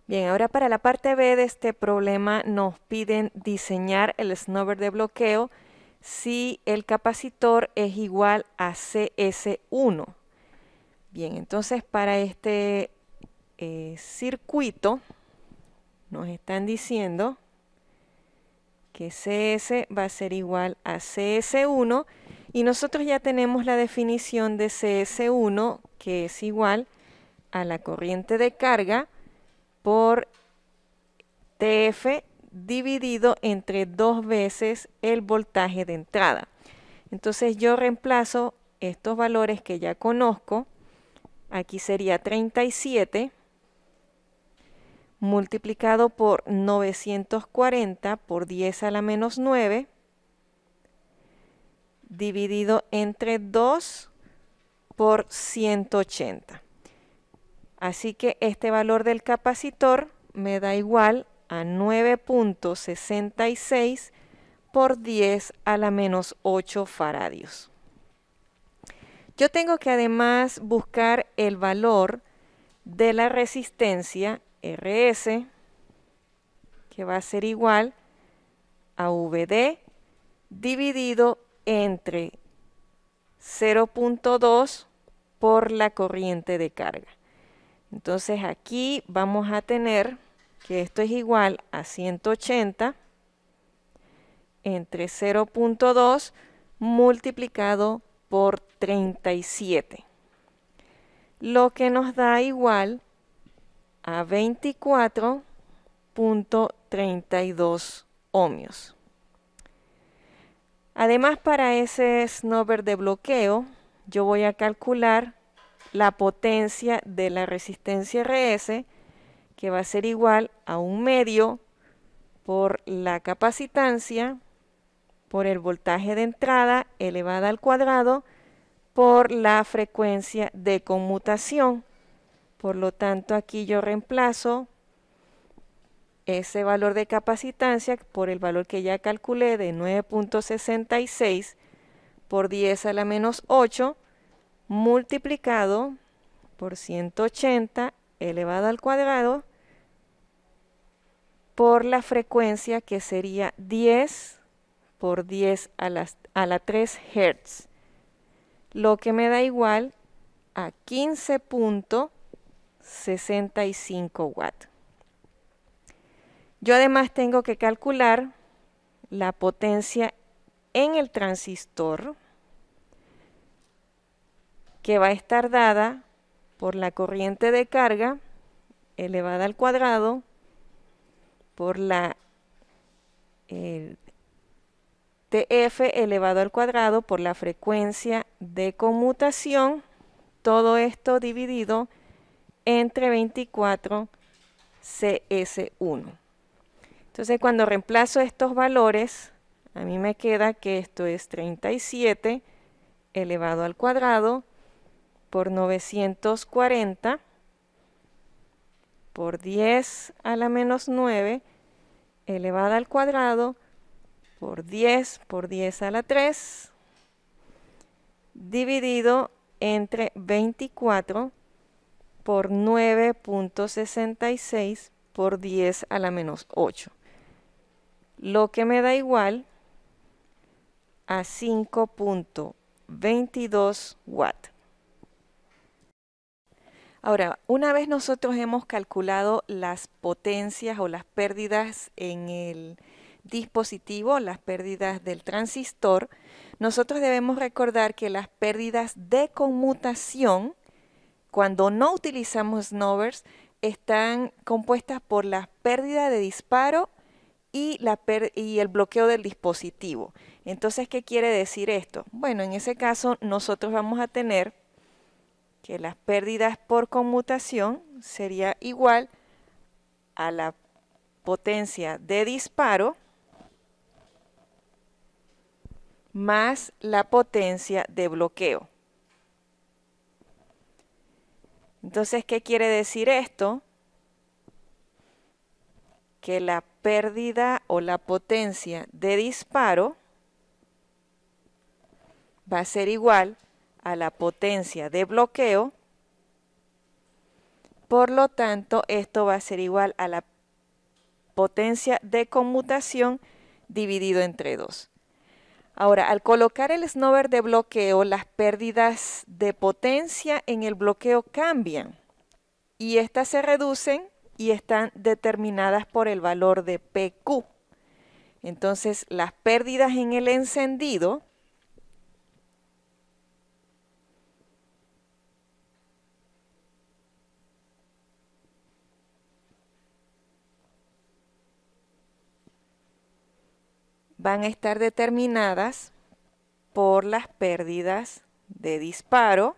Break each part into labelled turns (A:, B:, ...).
A: Bien, ahora para la parte B de este problema nos piden diseñar el snubber de bloqueo si el capacitor es igual a CS1. Bien, entonces para este circuito nos están diciendo que CS va a ser igual a CS1 y nosotros ya tenemos la definición de CS1 que es igual a la corriente de carga por TF dividido entre 2 veces el voltaje de entrada. Entonces yo reemplazo estos valores que ya conozco. Aquí sería 37 multiplicado por 940 por 10 a la menos 9 dividido entre 2 por 180. Así que este valor del capacitor me da igual a 9.66 por 10 a la menos 8 faradios. Yo tengo que además buscar el valor de la resistencia RS, que va a ser igual a VD dividido entre 0.2 por la corriente de carga. Entonces aquí vamos a tener que esto es igual a 180 entre 0.2 multiplicado por 37, lo que nos da igual a 24.32 ohmios. Además, para ese snubber de bloqueo, yo voy a calcular la potencia de la resistencia RS, que va a ser igual a 1/2 por la capacitancia por el voltaje de entrada elevada al cuadrado por la frecuencia de conmutación. Por lo tanto, aquí yo reemplazo ese valor de capacitancia por el valor que ya calculé de 9.66 por 10 a la menos 8 multiplicado por 180 elevado al cuadrado por la frecuencia que sería 10 por 10 a la 3 Hz, lo que me da igual a 15.65 watts. Yo además tengo que calcular la potencia en el transistor, que va a estar dada por la corriente de carga elevada al cuadrado por la TF elevado al cuadrado por la frecuencia de conmutación, todo esto dividido entre 24 CS1. Entonces cuando reemplazo estos valores, a mí me queda que esto es 37 elevado al cuadrado por 940 por 10 a la menos 9 elevada al cuadrado por 10 a la 3 dividido entre 24 por 9.66 por 10 a la menos 8, lo que me da igual a 5.22 watts. Ahora, una vez nosotros hemos calculado las potencias o las pérdidas en el dispositivo, las pérdidas del transistor, nosotros debemos recordar que las pérdidas de conmutación, cuando no utilizamos snubbers, están compuestas por la pérdida de disparo y el bloqueo del dispositivo. Entonces, ¿qué quiere decir esto? Bueno, en ese caso nosotros vamos a tener que las pérdidas por conmutación sería igual a la potencia de disparo más la potencia de bloqueo. Entonces, ¿qué quiere decir esto? Que la pérdida o la potencia de disparo va a ser igual a la potencia de bloqueo Por lo tanto, esto va a ser igual a la potencia de conmutación dividido entre 2. Ahora, al colocar el snowbird de bloqueo, las pérdidas de potencia en el bloqueo cambian y estas se reducen y están determinadas por el valor de PQ. Entonces, las pérdidas en el encendido van a estar determinadas por las pérdidas de disparo,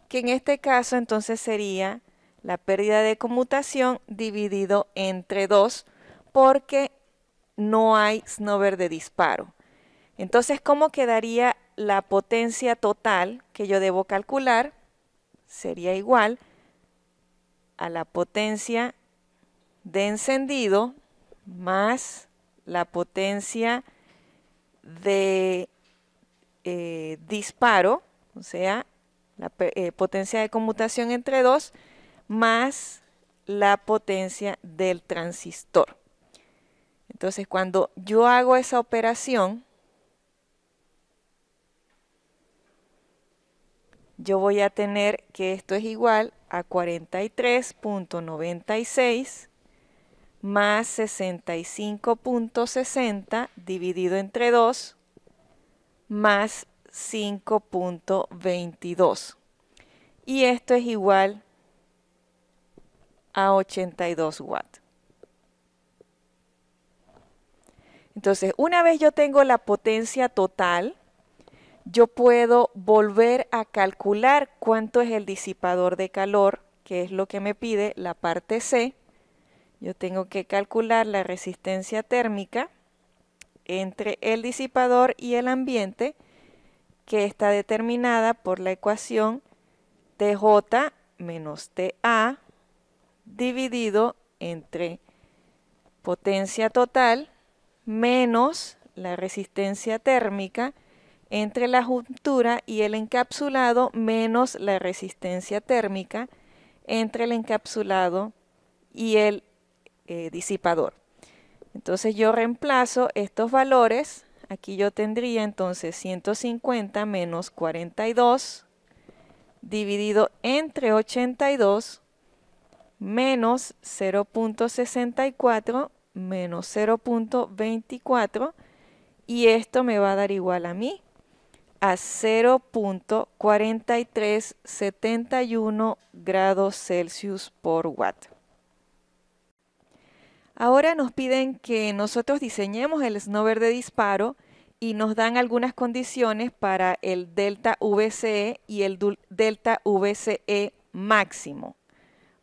A: que en este caso entonces sería la pérdida de conmutación dividido entre 2, porque no hay snowbird de disparo. Entonces, ¿cómo quedaría la potencia total que yo debo calcular? Sería igual a la potencia de encendido más la potencia de disparo, o sea, la potencia de conmutación entre 2 más la potencia del transistor. Entonces, cuando yo hago esa operación, yo voy a tener que esto es igual a 43.96 más 65.60 dividido entre 2 más 5.22. Y esto es igual a 82 watts. Entonces, una vez yo tengo la potencia total, yo puedo volver a calcular cuánto es el disipador de calor, que es lo que me pide la parte C. Yo tengo que calcular la resistencia térmica entre el disipador y el ambiente, que está determinada por la ecuación TJ menos TA dividido entre potencia total menos la resistencia térmica entre la juntura y el encapsulado menos la resistencia térmica entre el encapsulado y el disipador. Entonces yo reemplazo estos valores. Aquí yo tendría entonces 150 menos 42 dividido entre 82 menos 0.64 menos 0.24, y esto me va a dar igual a mí a 0.4371 grados Celsius por watt. Ahora nos piden que nosotros diseñemos el snowbird de disparo y nos dan algunas condiciones para el delta VCE y el delta VCE máximo.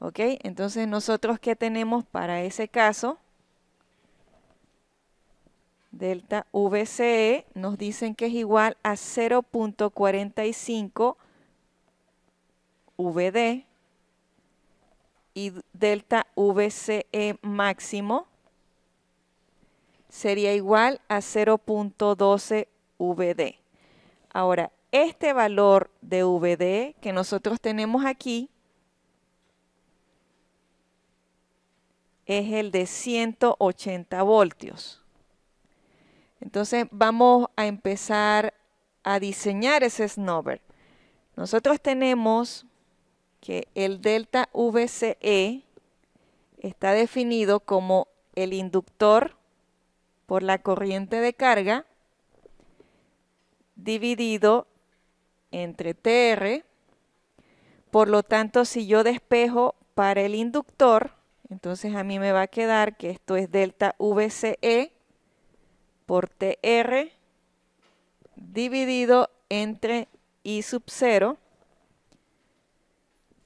A: ¿Ok? Entonces, nosotros, ¿qué tenemos para ese caso? Delta VCE nos dicen que es igual a 0.45 VD y delta VCE máximo sería igual a 0.12 VD. Ahora, este valor de VD que nosotros tenemos aquí es el de 180 voltios. Entonces vamos a empezar a diseñar ese snowbird. Nosotros tenemos que el delta VCE está definido como el inductor por la corriente de carga dividido entre TR. Por lo tanto, si yo despejo para el inductor, entonces a mí me va a quedar que esto es delta VCE por TR dividido entre I sub 0.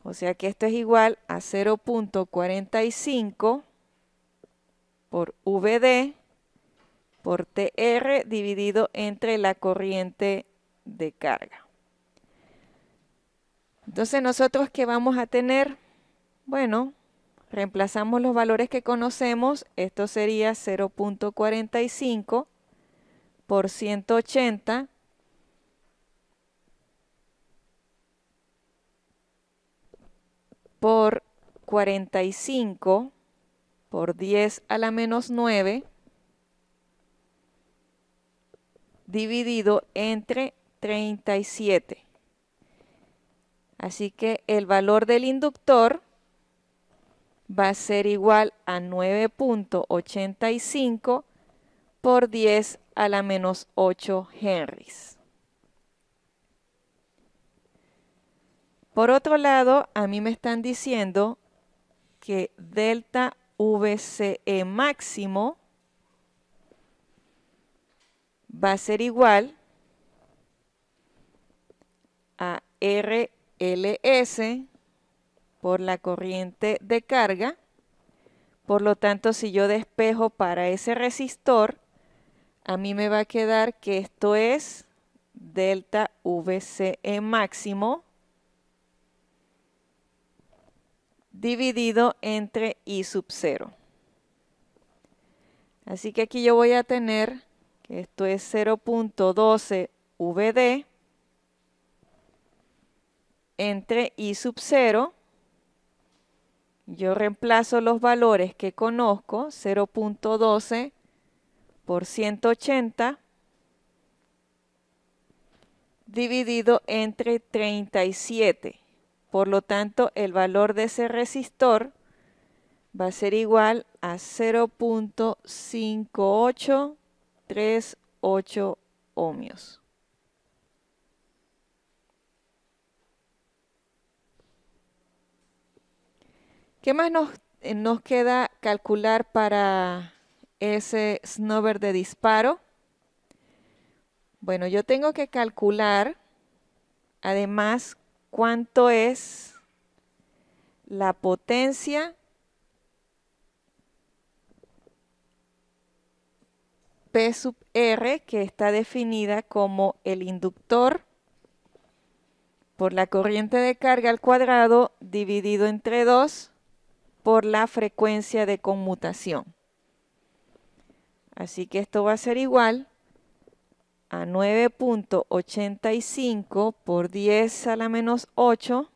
A: O sea que esto es igual a 0.45 por VD por TR dividido entre la corriente de carga. Entonces, ¿nosotros qué vamos a tener? Bueno, reemplazamos los valores que conocemos. Esto sería 0.45 por 180 por 45 por 10 a la menos 9 dividido entre 37. Así que el valor del inductor va a ser igual a 9.85 por 10 a la menos 8 henries. Por otro lado, a mí me están diciendo que delta VCE máximo va a ser igual a RLS por la corriente de carga. Por lo tanto, si yo despejo para ese resistor, a mí me va a quedar que esto es delta VCE máximo dividido entre I sub 0. Así que aquí yo voy a tener que esto es 0.12 VD entre I sub 0. Yo reemplazo los valores que conozco, 0.12 por 180 dividido entre 37. Por lo tanto, el valor de ese resistor va a ser igual a 0.5838 ohmios. ¿Qué más nos queda calcular para ese snubber de disparo? Bueno, yo tengo que calcular además cuánto es la potencia P sub R, que está definida como el inductor por la corriente de carga al cuadrado dividido entre 2 por la frecuencia de conmutación. Así que esto va a ser igual a 9.85 por 10 a la menos 8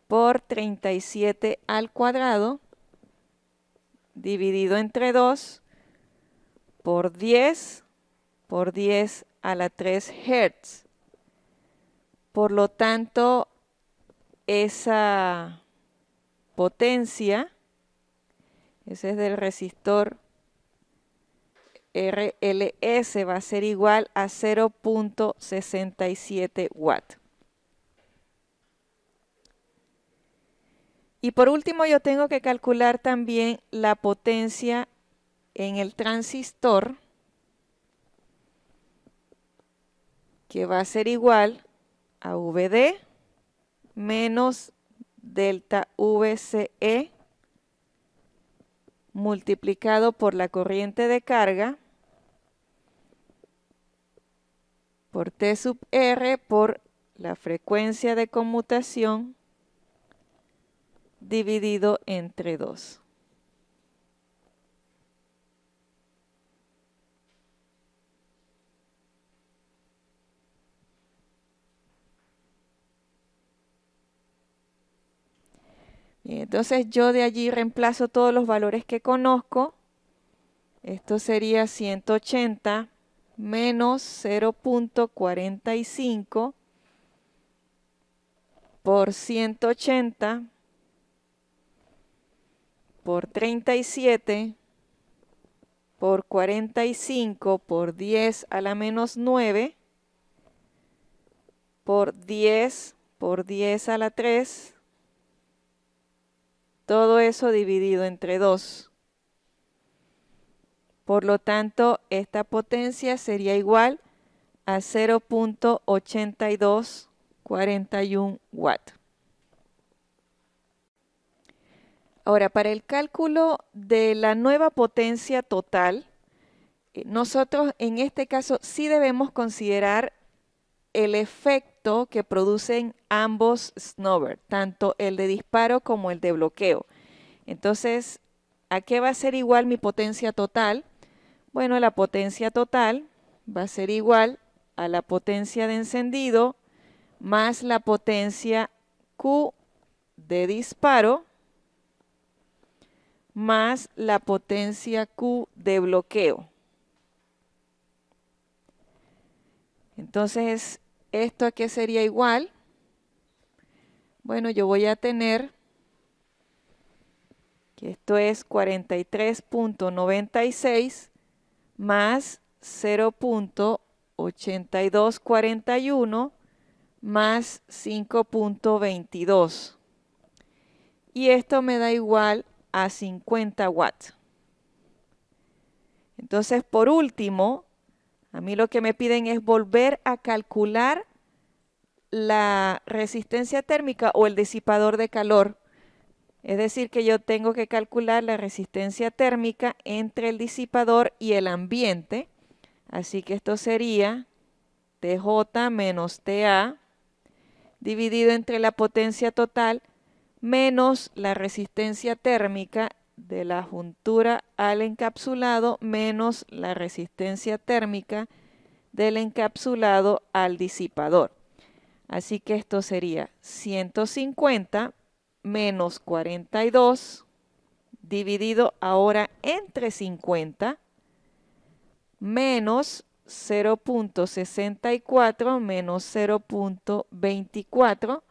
A: por 37 al cuadrado dividido entre 2 por 10 a la 3 Hz. Por lo tanto, esa potencia, ese es del resistor RLS, va a ser igual a 0.67 watts. Y por último, yo tengo que calcular también la potencia en el transistor, que va a ser igual a VD menos delta VCE multiplicado por la corriente de carga por T sub R por la frecuencia de conmutación dividido entre 2. Bien, entonces yo de allí reemplazo todos los valores que conozco. Esto sería 180 menos 0.45 por 180 por 37 por 45 por 10 a la menos 9 por 10 a la 3. Todo eso dividido entre 2. Por lo tanto, esta potencia sería igual a 0.8241 watts. Ahora, para el cálculo de la nueva potencia total, nosotros en este caso sí debemos considerar el efecto que producen ambos snubber, tanto el de disparo como el de bloqueo. Entonces, ¿a qué va a ser igual mi potencia total? Bueno, la potencia total va a ser igual a la potencia de encendido más la potencia Q de disparo más la potencia Q de bloqueo. Entonces, ¿esto a qué sería igual? Bueno, yo voy a tener que esto es 43.96 más 0.8241 más 5.22. Y esto me da igual a 50 watts. Entonces, por último, a mí lo que me piden es volver a calcular la resistencia térmica o el disipador de calor. Es decir, que yo tengo que calcular la resistencia térmica entre el disipador y el ambiente. Así que esto sería TJ menos TA dividido entre la potencia total menos la resistencia térmica de la juntura al encapsulado menos la resistencia térmica del encapsulado al disipador. Así que esto sería 150 menos 42 dividido ahora entre 50 menos 0.64 menos 0.24.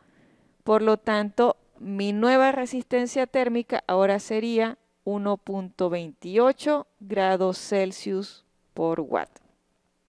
A: Por lo tanto, mi nueva resistencia térmica ahora sería 1.28 grados Celsius por watt.